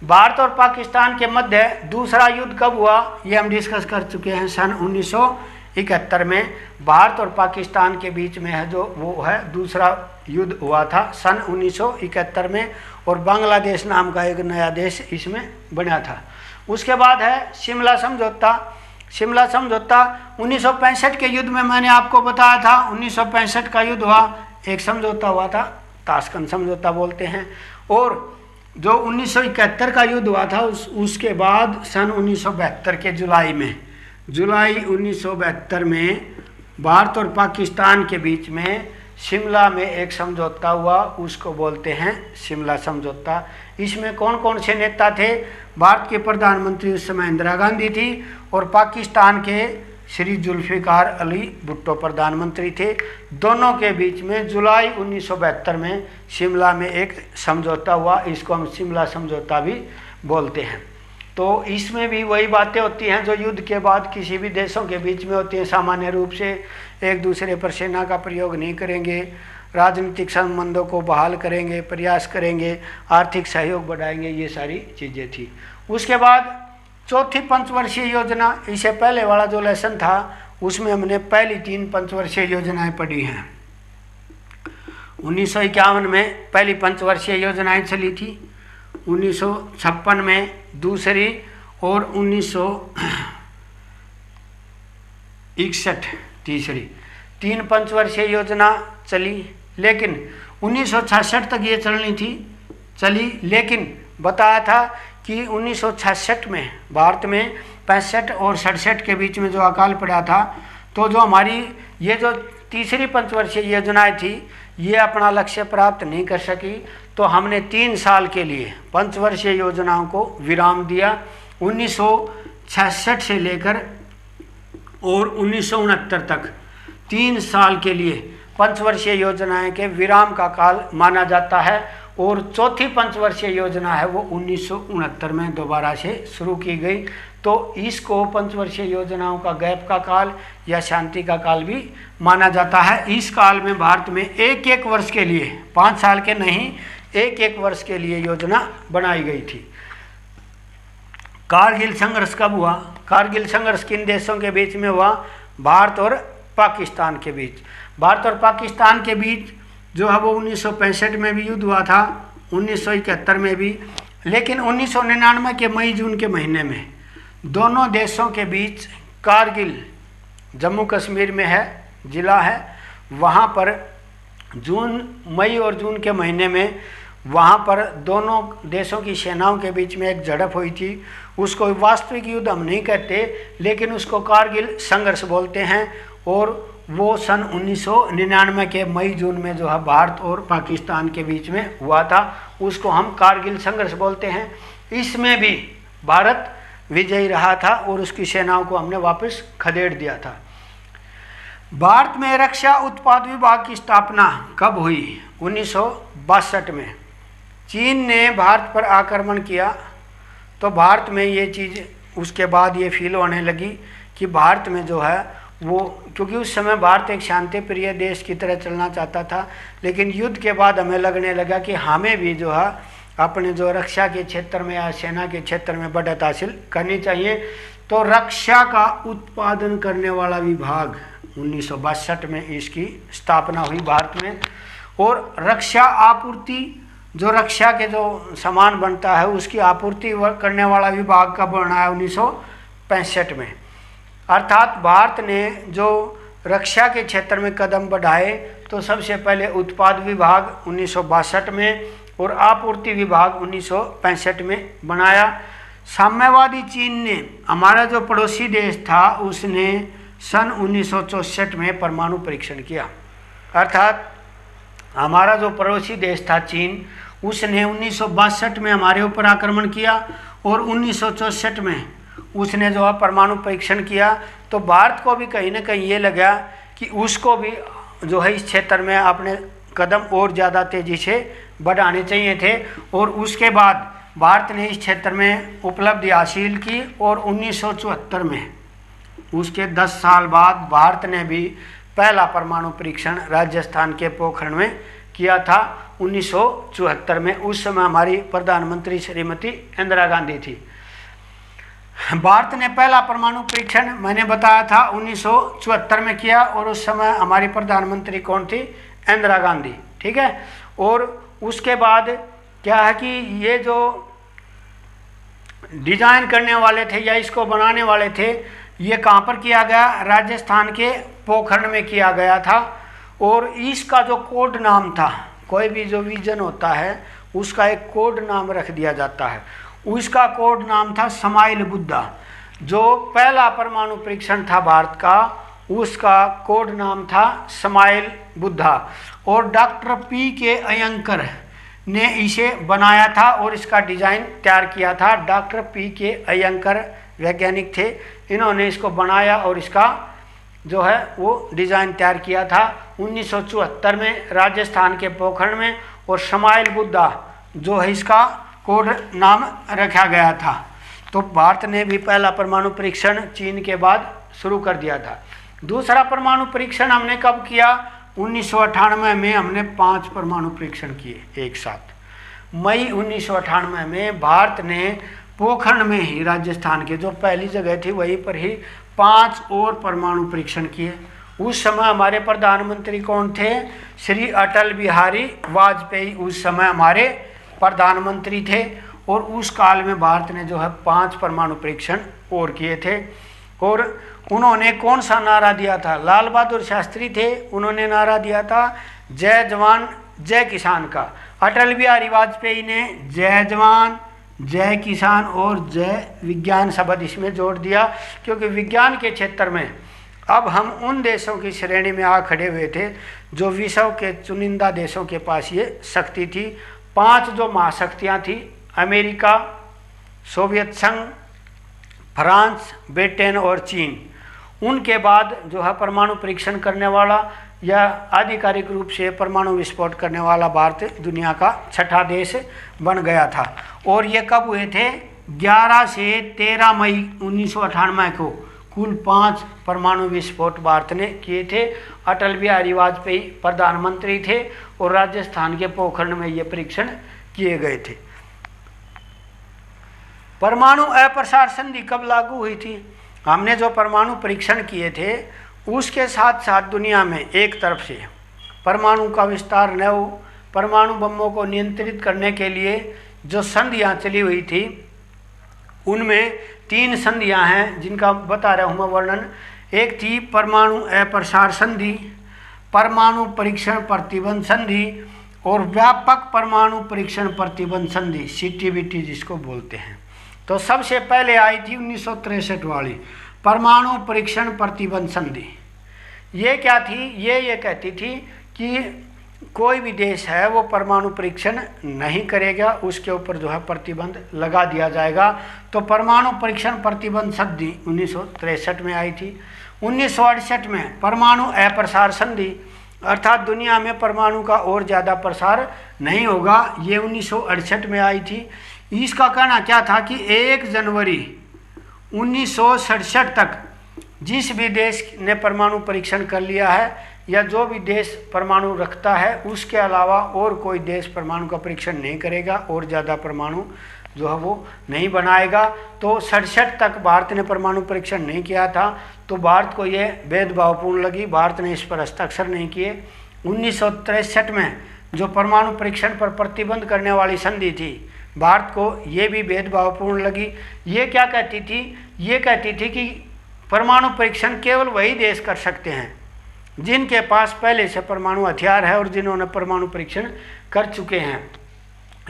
भारत और पाकिस्तान के मध्य दूसरा युद्ध कब हुआ, ये हम डिस्कस कर चुके हैं। सन 1971 में भारत और पाकिस्तान के बीच में है जो वो है दूसरा युद्ध हुआ था सन 1971 में और बांग्लादेश नाम का एक नया देश इसमें बना था। उसके बाद है शिमला समझौता। शिमला समझौता 1965 के युद्ध में मैंने आपको बताया था। 1965 का युद्ध हुआ, एक समझौता हुआ था, ताशकंद समझौता बोलते हैं। और जो 1971 का युद्ध हुआ था उसके बाद सन 1972 के जुलाई 1972 में भारत और पाकिस्तान के बीच में शिमला में एक समझौता हुआ, उसको बोलते हैं शिमला समझौता। इसमें कौन कौन से नेता थे? भारत के प्रधानमंत्री उस समय इंदिरा गांधी थी और पाकिस्तान के श्री जुल्फिकार अली भुट्टो प्रधानमंत्री थे। दोनों के बीच में जुलाई 1972 में शिमला में एक समझौता हुआ, इसको हम शिमला समझौता भी बोलते हैं। तो इसमें भी वही बातें होती हैं जो युद्ध के बाद किसी भी देशों के बीच में होती हैं। सामान्य रूप से एक दूसरे पर सेना का प्रयोग नहीं करेंगे, राजनीतिक संबंधों को बहाल करेंगे, प्रयास करेंगे, आर्थिक सहयोग बढ़ाएंगे, ये सारी चीज़ें थी। उसके बाद चौथी पंचवर्षीय योजना, इससे पहले वाला जो लेसन था उसमें हमने पहली 3 पंचवर्षीय योजनाएं पढ़ी हैं। 1951 में पहली पंचवर्षीय योजनाएं चली थी। 1956 में दूसरी और 1961 तीसरी, 3 पंचवर्षीय योजना चली। लेकिन 1966 तक ये चली, लेकिन बताया था कि 1966 में भारत में 65 और 67 के बीच में जो अकाल पड़ा था, तो जो हमारी ये जो तीसरी पंचवर्षीय योजनाएं थी ये अपना लक्ष्य प्राप्त नहीं कर सकी, तो हमने 3 साल के लिए पंचवर्षीय योजनाओं को विराम दिया। 1966 से लेकर और 1969 तक 3 साल के लिए पंचवर्षीय योजनाएं के विराम का काल माना जाता है, और चौथी पंचवर्षीय योजना है वो 1969 में दोबारा से शुरू की गई। तो इसको पंचवर्षीय योजनाओं का गैप का काल या शांति का काल भी माना जाता है। इस काल में भारत में एक एक वर्ष के लिए, 5 साल के नहीं, एक एक वर्ष के लिए योजना बनाई गई थी। कारगिल संघर्ष कब हुआ? कारगिल संघर्ष किन देशों के बीच में हुआ? भारत और पाकिस्तान के बीच। भारत और पाकिस्तान के बीच जो है वो 1965 में भी युद्ध हुआ था, 1971 में भी, लेकिन 1999 के मई जून के महीने में दोनों देशों के बीच कारगिल जम्मू कश्मीर में है, जिला है, वहाँ पर मई और जून के महीने में वहाँ पर दोनों देशों की सेनाओं के बीच में एक झड़प हुई थी। उसको वास्तविक युद्ध हम नहीं कहते, लेकिन उसको कारगिल संघर्ष बोलते हैं, और वो सन 1999 के मई जून में जो है भारत और पाकिस्तान के बीच में हुआ था, उसको हम कारगिल संघर्ष बोलते हैं। इसमें भी भारत विजयी रहा था और उसकी सेनाओं को हमने वापस खदेड़ दिया था। भारत में रक्षा उत्पाद विभाग की स्थापना कब हुई? 1962 में। चीन ने भारत पर आक्रमण किया तो भारत में ये चीज़ उसके बाद ये फील होने लगी कि भारत में जो है वो, क्योंकि उस समय भारत एक शांति प्रिय देश की तरह चलना चाहता था, लेकिन युद्ध के बाद हमें लगने लगा कि हमें भी जो है अपने जो रक्षा के क्षेत्र में या सेना के क्षेत्र में बढ़त हासिल करनी चाहिए। तो रक्षा का उत्पादन करने वाला विभाग 1962 में इसकी स्थापना हुई भारत में, और रक्षा आपूर्ति, जो रक्षा के जो सामान बनता है उसकी आपूर्ति करने वाला विभाग कब बना है? 1965 में। अर्थात भारत ने जो रक्षा के क्षेत्र में कदम बढ़ाए तो सबसे पहले उत्पाद विभाग 1962 में और आपूर्ति विभाग 1965 में बनाया। साम्यवादी चीन ने, हमारा जो पड़ोसी देश था, उसने सन 1964 में परमाणु परीक्षण किया। अर्थात हमारा जो पड़ोसी देश था चीन, उसने 1962 में हमारे ऊपर आक्रमण किया और 1964 में उसने जो है परमाणु परीक्षण किया। तो भारत को भी कहीं ना कहीं ये लगा कि उसको भी जो है इस क्षेत्र में अपने कदम और ज़्यादा तेज़ी से बढ़ाने चाहिए थे, और उसके बाद भारत ने इस क्षेत्र में उपलब्धि हासिल की। और 1974 में, उसके 10 साल बाद भारत ने भी पहला परमाणु परीक्षण राजस्थान के पोखरण में किया था 1974 में। उस समय हमारी प्रधानमंत्री श्रीमती इंदिरा गांधी थी। भारत ने पहला परमाणु परीक्षण मैंने बताया था 1974 में किया, और उस समय हमारी प्रधानमंत्री कौन थी? इंदिरा गांधी। ठीक है। और उसके बाद क्या है कि ये जो डिजाइन करने वाले थे या इसको बनाने वाले थे, ये कहाँ पर किया गया? राजस्थान के पोखरण में किया गया था। और इसका जो कोड नाम था, कोई भी जो विजन होता है उसका एक कोड नाम रख दिया जाता है, उसका कोड नाम था स्माइल बुद्धा। जो पहला परमाणु परीक्षण था भारत का, उसका कोड नाम था स्माइल बुद्धा, और डॉक्टर पी.के. अयंकर ने इसे बनाया था और इसका डिज़ाइन तैयार किया था। Doctor PK. अयंकर वैज्ञानिक थे, इन्होंने इसको बनाया और इसका जो है वो डिज़ाइन तैयार किया था 1974 में राजस्थान के पोखरण में, और स्माइल बुद्धा जो है इसका कोड नाम रखा गया था। तो भारत ने भी पहला परमाणु परीक्षण चीन के बाद शुरू कर दिया था। दूसरा परमाणु परीक्षण हमने कब किया? 1998 में हमने 5 परमाणु परीक्षण किए एक साथ। मई 1998 में भारत ने पोखरण में ही, राजस्थान के जो पहली जगह थी वहीं पर ही 5 और परमाणु परीक्षण किए। उस समय हमारे प्रधानमंत्री कौन थे? श्री अटल बिहारी वाजपेयी उस समय हमारे प्रधानमंत्री थे। और उस काल में भारत ने जो है 5 परमाणु परीक्षण और किए थे। और उन्होंने कौन सा नारा दिया था? लाल बहादुर शास्त्री थे, उन्होंने नारा दिया था जय जवान जय किसान का। अटल बिहारी वाजपेयी ने जय जवान जय किसान और जय विज्ञान शब्द इसमें जोड़ दिया, क्योंकि विज्ञान के क्षेत्र में अब हम उन देशों की श्रेणी में आ खड़े हुए थे जो विश्व के चुनिंदा देशों के पास ये शक्ति थी। 5 जो महाशक्तियाँ थी, अमेरिका, सोवियत संघ, फ्रांस, ब्रिटेन और चीन। उनके बाद जो है परमाणु परीक्षण करने वाला या आधिकारिक रूप से परमाणु विस्फोट करने वाला भारत दुनिया का 6ठा देश बन गया था। और ये कब हुए थे? 11 से 13 मई 1998 को कुल 5 परमाणु विस्फोट भारत ने किए थे। अटल बिहारी वाजपेयी प्रधानमंत्री थे और राजस्थान के पोखरण में ये परीक्षण किए गए थे। परमाणु अप्रसार संधि कब लागू हुई थी? हमने जो परमाणु परीक्षण किए थे उसके साथ साथ दुनिया में एक तरफ से परमाणु का विस्तार न हो, परमाणु बमों को नियंत्रित करने के लिए जो संधियाँ चली हुई थी, उनमें 3 संधियाँ हैं जिनका बता रहा हूँ मैं वर्णन। एक थी परमाणु अप्रसार संधि, परमाणु परीक्षण प्रतिबंध संधि और व्यापक परमाणु परीक्षण प्रतिबंध संधि, CTBT जिसको बोलते हैं। तो सबसे पहले आई थी 1963 वाली परमाणु परीक्षण प्रतिबंध संधि। ये क्या थी? ये कहती थी कि कोई भी देश है वो परमाणु परीक्षण नहीं करेगा, उसके ऊपर जो है प्रतिबंध लगा दिया जाएगा। तो परमाणु परीक्षण प्रतिबंध संधि 1963 में आई थी। 1968 में परमाणु अप्रसार संधि, अर्थात दुनिया में परमाणु का और ज़्यादा प्रसार नहीं होगा, ये 1968 में आई थी। इसका कहना क्या था कि 1 जनवरी 1967 तक जिस भी देश ने परमाणु परीक्षण कर लिया है या जो भी देश परमाणु रखता है, उसके अलावा और कोई देश परमाणु का परीक्षण नहीं करेगा और ज़्यादा परमाणु जो है वो नहीं बनाएगा। तो 67 तक भारत ने परमाणु परीक्षण नहीं किया था, तो भारत को ये भेदभावपूर्ण लगी, भारत ने इस पर हस्ताक्षर नहीं किए। 1963 में जो परमाणु परीक्षण पर प्रतिबंध करने वाली संधि थी, भारत को ये भी भेदभावपूर्ण लगी। ये क्या कहती थी? ये कहती थी कि परमाणु परीक्षण केवल वही देश कर सकते हैं जिनके पास पहले से परमाणु हथियार है और जिन्होंने परमाणु परीक्षण कर चुके हैं।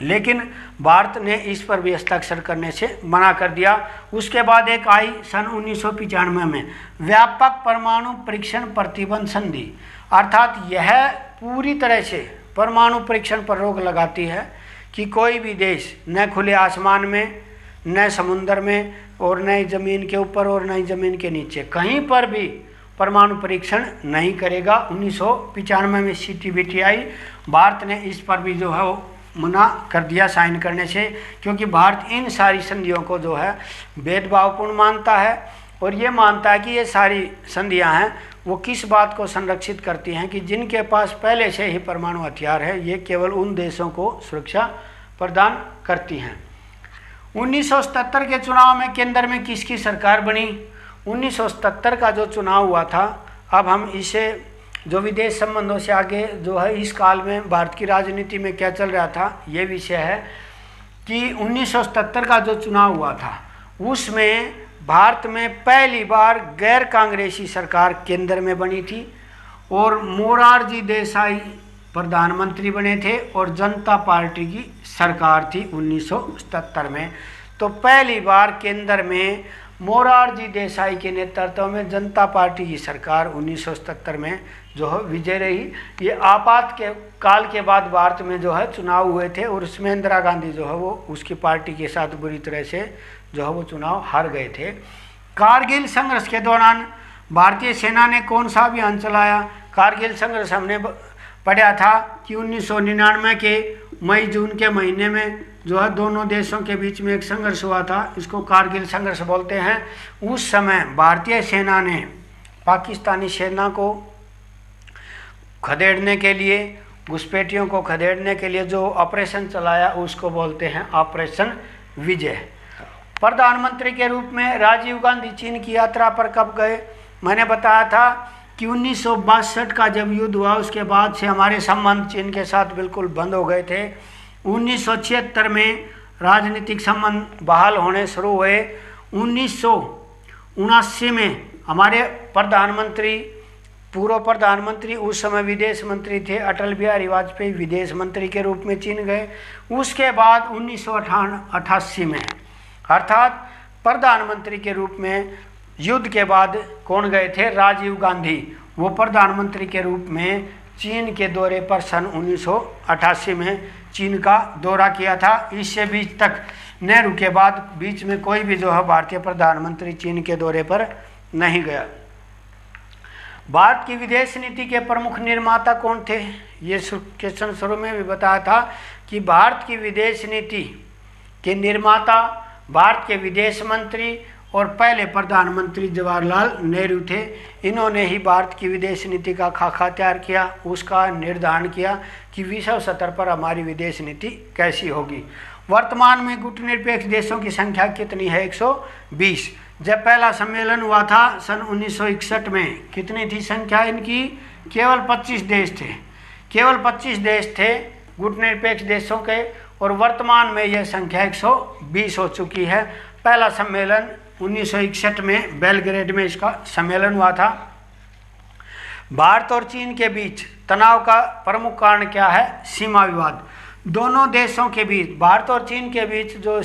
लेकिन भारत ने इस पर भी हस्ताक्षर करने से मना कर दिया। उसके बाद एक आई सन 1995 में व्यापक परमाणु परीक्षण प्रतिबंध संधि, अर्थात यह पूरी तरह से परमाणु परीक्षण पर रोक लगाती है कि कोई भी देश न खुले आसमान में, न समुद्र में और न ही ज़मीन के ऊपर और न ही ज़मीन के नीचे कहीं पर भी परमाणु परीक्षण नहीं करेगा। 1995 में CTBT आई, भारत ने इस पर भी जो है वो मना कर दिया साइन करने से, क्योंकि भारत इन सारी संधियों को जो है भेदभावपूर्ण मानता है और ये मानता है कि ये सारी संधियां हैं वो किस बात को संरक्षित करती हैं कि जिनके पास पहले से ही परमाणु हथियार है, ये केवल उन देशों को सुरक्षा प्रदान करती हैं। 1977 के चुनाव में केंद्र में किसकी सरकार बनी? 1977 का जो चुनाव हुआ था, अब हम इसे जो विदेश संबंधों से आगे जो है इस काल में भारत की राजनीति में क्या चल रहा था, ये विषय है कि 1977 का जो चुनाव हुआ था उसमें भारत में पहली बार गैर कांग्रेसी सरकार केंद्र में बनी थी और मोरारजी देसाई प्रधानमंत्री बने थे और जनता पार्टी की सरकार थी 1977 में। तो पहली बार केंद्र में मोरारजी देसाई के नेतृत्व में जनता पार्टी की सरकार 1977 में जो है विजय रही। ये आपात के काल के बाद भारत में जो है चुनाव हुए थे और उसमें इंदिरा गांधी जो है वो उसकी पार्टी के साथ बुरी तरह से जो है वो चुनाव हार गए थे। कारगिल संघर्ष के दौरान भारतीय सेना ने कौन सा अभियान चलाया? कारगिल संघर्ष हमने पढ़ा था कि 1999 के मई जून के महीने में जो है दोनों देशों के बीच में एक संघर्ष हुआ था, इसको कारगिल संघर्ष बोलते हैं। उस समय भारतीय सेना ने पाकिस्तानी सेना को खदेड़ने के लिए, घुसपैठियों को खदेड़ने के लिए जो ऑपरेशन चलाया उसको बोलते हैं ऑपरेशन विजय। प्रधानमंत्री के रूप में राजीव गांधी चीन की यात्रा पर कब गए? मैंने बताया था कि 1962 का जब युद्ध हुआ उसके बाद से हमारे संबंध चीन के साथ बिल्कुल बंद हो गए थे। 1976 में राजनीतिक संबंध बहाल होने शुरू हुए। 1979 में हमारे प्रधानमंत्री, पूर्व प्रधानमंत्री, उस समय विदेश मंत्री थे अटल बिहारी वाजपेयी, विदेश मंत्री के रूप में चीन गए। उसके बाद 1988 में अर्थात प्रधानमंत्री के रूप में युद्ध के बाद कौन गए थे? राजीव गांधी। वो प्रधानमंत्री के रूप में चीन के दौरे पर सन 1988 में चीन का दौरा किया था। इससे बीच तक नेहरू के बाद बीच में कोई भी जो है भारतीय प्रधानमंत्री चीन के दौरे पर नहीं गया। भारत की विदेश नीति के प्रमुख निर्माता कौन थे? ये क्वेश्चन शुरू में भी बताया था कि भारत की विदेश नीति के निर्माता भारत के विदेश मंत्री और पहले प्रधानमंत्री जवाहरलाल नेहरू थे। इन्होंने ही भारत की विदेश नीति का खाका तैयार किया, उसका निर्धारण किया कि विश्व स्तर पर हमारी विदेश नीति कैसी होगी। वर्तमान में गुटनिरपेक्ष देशों की संख्या कितनी है? 120। जब पहला सम्मेलन हुआ था सन 1961 में, कितनी थी संख्या इनकी? केवल 25 देश थे। केवल 25 देश थे गुटनिरपेक्ष देशों के, और वर्तमान में यह संख्या 120 हो चुकी है। पहला सम्मेलन 1961 में बेलग्रेड में इसका सम्मेलन हुआ था। भारत और चीन के बीच तनाव का प्रमुख कारण क्या है? सीमा विवाद। दोनों देशों के बीच, भारत और चीन के बीच जो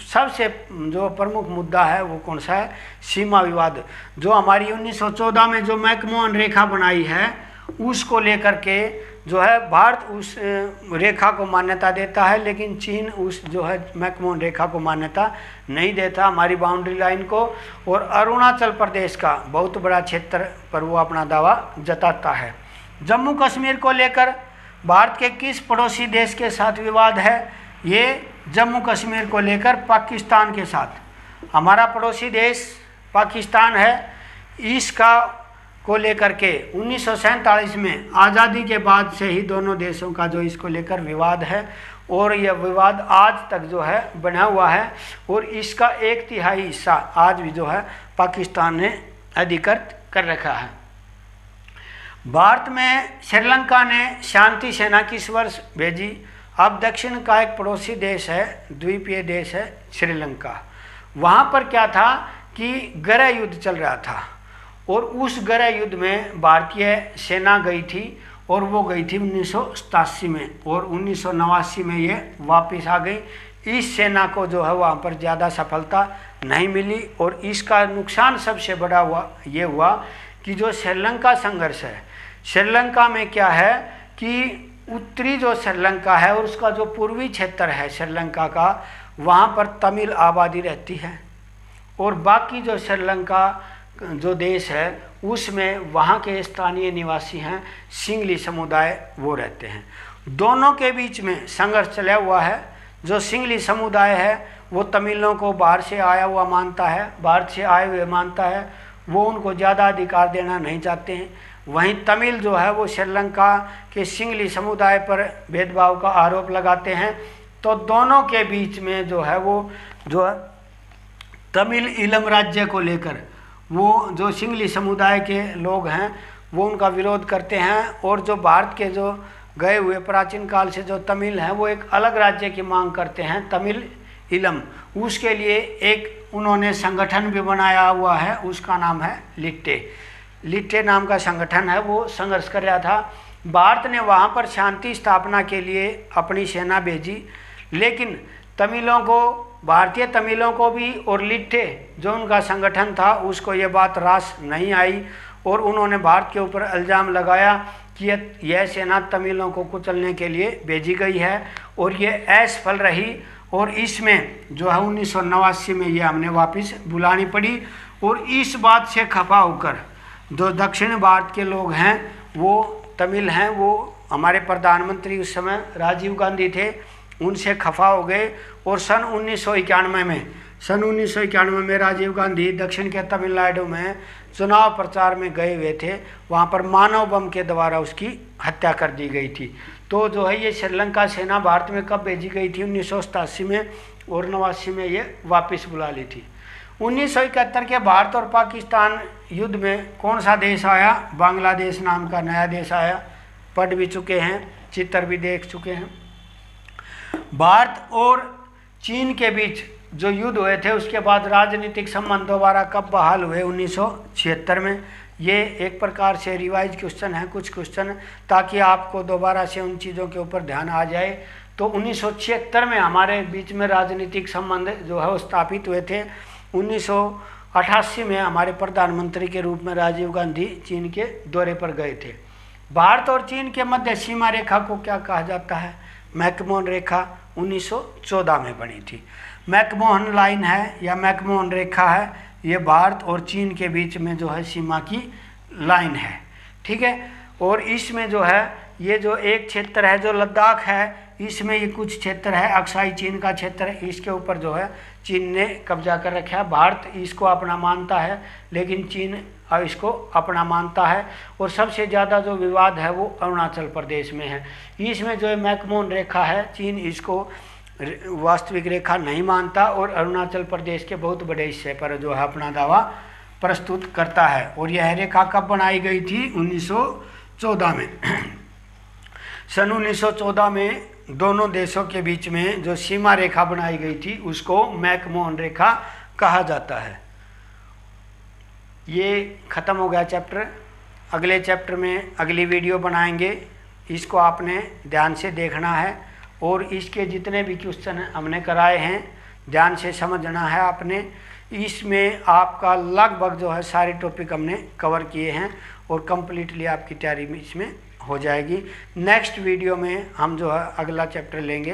सबसे जो प्रमुख मुद्दा है वो कौन सा है? सीमा विवाद। जो हमारी 1914 में जो मैकमोहन रेखा बनाई है उसको लेकर के जो है भारत उस रेखा को मान्यता देता है, लेकिन चीन उस जो है मैकमोहन रेखा को मान्यता नहीं देता, हमारी बाउंड्री लाइन को। और अरुणाचल प्रदेश का बहुत बड़ा क्षेत्र पर वो अपना दावा जताता है। जम्मू कश्मीर को लेकर भारत के किस पड़ोसी देश के साथ विवाद है? ये जम्मू कश्मीर को लेकर पाकिस्तान के साथ, हमारा पड़ोसी देश पाकिस्तान है, इसका को लेकर के 1947 में आज़ादी के बाद से ही दोनों देशों का जो इसको लेकर विवाद है, और यह विवाद आज तक जो है बना हुआ है, और इसका 1/3 हिस्सा आज भी जो है पाकिस्तान ने अधिकृत कर रखा है। भारत में श्रीलंका ने शांति सेना किस वर्ष भेजी? अब दक्षिण का एक पड़ोसी देश है, द्वीपीय देश है श्रीलंका। वहाँ पर क्या था कि गृह युद्ध चल रहा था, और उस गृह युद्ध में भारतीय सेना गई थी, और वो गई थी 1987 में, और 1989 में ये वापस आ गई। इस सेना को जो है वहाँ पर ज़्यादा सफलता नहीं मिली, और इसका नुकसान सबसे बड़ा ये हुआ कि जो श्रीलंका संघर्ष है, श्रीलंका में क्या है कि उत्तरी जो श्रीलंका है और उसका जो पूर्वी क्षेत्र है श्रीलंका का, वहाँ पर तमिल आबादी रहती है, और बाकी जो श्रीलंका जो देश है उसमें वहाँ के स्थानीय निवासी हैं, सिंगली समुदाय वो रहते हैं। दोनों के बीच में संघर्ष चला हुआ है। जो सिंगली समुदाय है वो तमिलों को बाहर से आया हुआ मानता है, बाहर से आए हुए मानता है, वो उनको ज़्यादा अधिकार देना नहीं चाहते हैं। वहीं तमिल जो है वो श्रीलंका के सिंगली समुदाय पर भेदभाव का आरोप लगाते हैं। तो दोनों के बीच में जो है वो जो है तमिल ईलम राज्य को लेकर वो जो सिंगली समुदाय के लोग हैं वो उनका विरोध करते हैं, और जो भारत के जो गए हुए प्राचीन काल से जो तमिल हैं वो एक अलग राज्य की मांग करते हैं, तमिल ईलम। उसके लिए एक उन्होंने संगठन भी बनाया हुआ है, उसका नाम है लिट्टे नाम का संगठन है, वो संघर्ष कर रहा था। भारत ने वहाँ पर शांति स्थापना के लिए अपनी सेना भेजी, लेकिन तमिलों को, भारतीय तमिलों को भी और लिट्टे जो उनका संगठन था उसको ये बात रास नहीं आई, और उन्होंने भारत के ऊपर इल्ज़ाम लगाया कि यह सेना तमिलों को कुचलने के लिए भेजी गई है, और ये असफल रही। और इसमें जो है 1989 में ये हमने वापस बुलानी पड़ी। और इस बात से खफा होकर जो दक्षिण भारत के लोग हैं वो तमिल हैं, वो हमारे प्रधानमंत्री उस समय राजीव गांधी थे, उनसे खफा हो गए। और सन 1991 में राजीव गांधी दक्षिण के तमिलनाडु में चुनाव प्रचार में गए हुए थे, वहाँ पर मानव बम के द्वारा उसकी हत्या कर दी गई थी। तो जो है ये श्रीलंका सेना भारत में कब भेजी गई थी? 1987 में, और 89 में ये वापस बुला ली थी। 1971 के भारत और पाकिस्तान युद्ध में कौन सा देश आया? बांग्लादेश नाम का नया देश आया। पढ़ भी चुके हैं, चित्र भी देख चुके हैं। भारत और चीन के बीच जो युद्ध हुए थे उसके बाद राजनीतिक संबंध दोबारा कब बहाल हुए? 1976 में। ये एक प्रकार से रिवाइज क्वेश्चन है, कुछ क्वेश्चन, ताकि आपको दोबारा से उन चीज़ों के ऊपर ध्यान आ जाए। तो 1976 में हमारे बीच में राजनीतिक संबंध जो है वो स्थापित हुए थे। 1988 में हमारे प्रधानमंत्री के रूप में राजीव गांधी चीन के दौरे पर गए थे। भारत और चीन के मध्य सीमा रेखा को क्या कहा जाता है? मैकमोहन रेखा 1914 में बनी थी। मैकमोहन लाइन है या मैकमोहन रेखा है, ये भारत और चीन के बीच में जो है सीमा की लाइन है, ठीक है। और इसमें जो है ये जो एक क्षेत्र है जो लद्दाख है, इसमें ये कुछ क्षेत्र है अक्साई चीन का क्षेत्र है, इसके ऊपर जो है चीन ने कब्जा कर रखा है। भारत इसको अपना मानता है लेकिन चीन इसको अपना मानता है। और सबसे ज़्यादा जो विवाद है वो अरुणाचल प्रदेश में है। इसमें जो है मैकमोहन रेखा है, चीन इसको वास्तविक रेखा नहीं मानता और अरुणाचल प्रदेश के बहुत बड़े हिस्से पर जो है अपना दावा प्रस्तुत करता है। और यह रेखा कब बनाई गई थी? 1914 में। सन 1914 में दोनों देशों के बीच में जो सीमा रेखा बनाई गई थी उसको मैकमोहन रेखा कहा जाता है। ये ख़त्म हो गया चैप्टर। अगले चैप्टर में अगली वीडियो बनाएंगे, इसको आपने ध्यान से देखना है और इसके जितने भी क्वेश्चन हमने कराए हैं ध्यान से समझना है आपने। इसमें आपका लगभग जो है सारे टॉपिक हमने कवर किए हैं और कम्प्लीटली आपकी तैयारी में इसमें हो जाएगी। नेक्स्ट वीडियो में हम जो है अगला चैप्टर लेंगे।